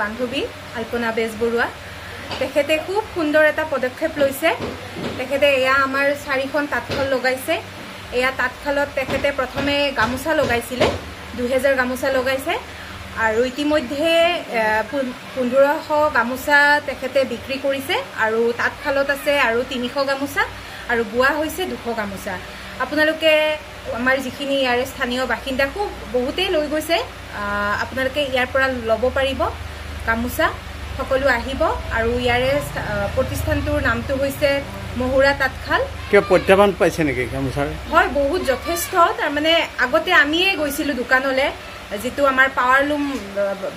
বান্ধৱী আল্পনা বেজবৰুৱা তেখেতে খুব সুন্দৰ এটা পদক্ষেপ লৈছে। তেখেতে এয়া আমাৰ 4খন তাঁতশাল লগাইছে। এয়া তাঁতশালত তেখেতে প্ৰথমে গামোচা লগাইছিলে, 2000 গামোচা লগাইছে আৰু ইতিমধ্যে 1500 গামোচা তেখেতে বিক্ৰী কৰিছে আৰু তাঁতশালত আছে আৰু 300 গামোচা আৰু বোৱা হৈছে 200 গামোচা। আপোনালোকে আমাৰ যিখিনি ইয়াৰে স্থানীয় বাসিন্দা খুব বহুতেই লৈ গৈছে, আপোনালোকে ইয়াৰ পৰা ল'ব পাৰিব গামোচা। সকলো আহিব আৰু ইয়াৰে প্ৰতিষ্ঠানটোৰ নামটো হৈছে মহুৰা তাঁতশাল। কিবা প্ৰত্যাহ্বান পাইছে নেকি গামোচাৰ? হয়, বহুত যথেষ্ট। তাৰমানে আগতে আমিয়ে গৈছিলোঁ দোকানলৈ, যিটো আমাৰ পাৱাৰলুম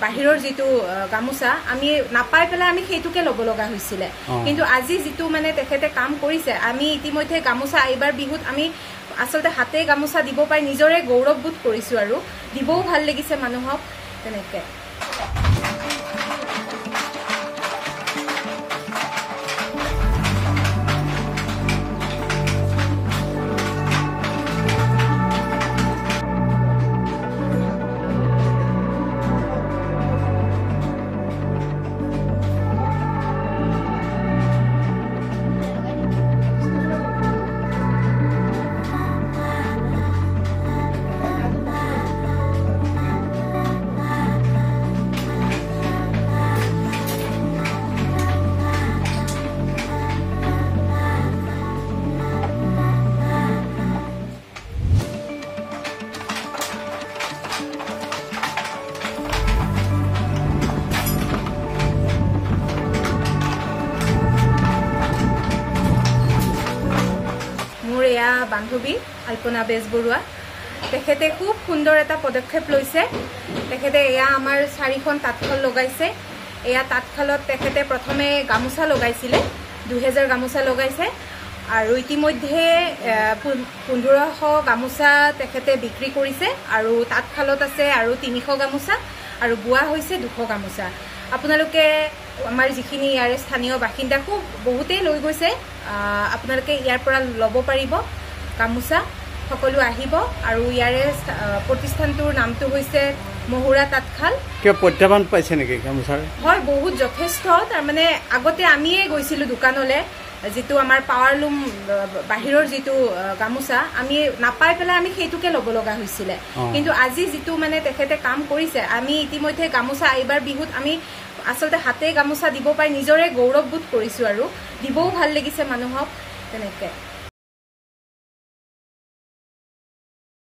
বাহিৰৰ যিটো গামোচা আমি নাপাই পেলাই আমি সেইটোকে ল'ব লগা হৈছিলে। কিন্তু আজি যিটো মানে তেখেতে কাম কৰিছে, আমি ইতিমধ্যে গামোচা এইবাৰ বিহুত আমি আচলতে হাতে গামোচা দিব পাই নিজৰে গৌৰৱবোধ কৰিছোঁ আৰু দিবও ভাল লাগিছে মানুহক তেনেকৈ। এয়া বান্ধৱী আল্পনা বেজবৰুৱা তেখেতে খুব সুন্দৰ এটা পদক্ষেপ লৈছে। তেখেতে এয়া আমাৰ 4খন তাঁতশাল লগাইছে। এয়া তাঁতশালত তেখেতে প্ৰথমে গামোচা লগাইছিলে, 2000 গামোচা লগাইছে আৰু ইতিমধ্যে 1500 গামোচা তেখেতে বিক্ৰী কৰিছে আৰু তাঁতশালত আছে আৰু 300 গামোচা আৰু বোৱা হৈছে 200 গামোচা। আপোনালোকে আমাৰ যিখিনি ইয়াৰে স্থানীয় বাসিন্দা খুব বহুতেই লৈ গৈছে, আপোনালোকে ইয়াৰ পৰা ল'ব পাৰিব গামোচা। সকলো আহিব আৰু ইয়াৰে প্ৰতিষ্ঠানটোৰ নামটো হৈছে মহুৰা তাঁতশাল। কিবা প্ৰত্যাহ্বান পাইছে নেকি গামোচাৰ? হয়, বহুত যথেষ্ট। তাৰমানে আগতে আমিয়ে গৈছিলোঁ দোকানলৈ, যিটো আমাৰ পাৱাৰলুম বাহিৰৰ যিটো গামোচা আমি নাপাই পেলাই আমি সেইটোকে ল'ব লগা হৈছিলে। কিন্তু আজি যিটো মানে তেখেতে কাম কৰিছে, আমি ইতিমধ্যে গামোচা এইবাৰ বিহুত আমি আচলতে হাতে গামোচা দিব পাই নিজৰে গৌৰৱবোধ কৰিছোঁ আৰু দিবও ভাল লাগিছে মানুহক তেনেকৈ।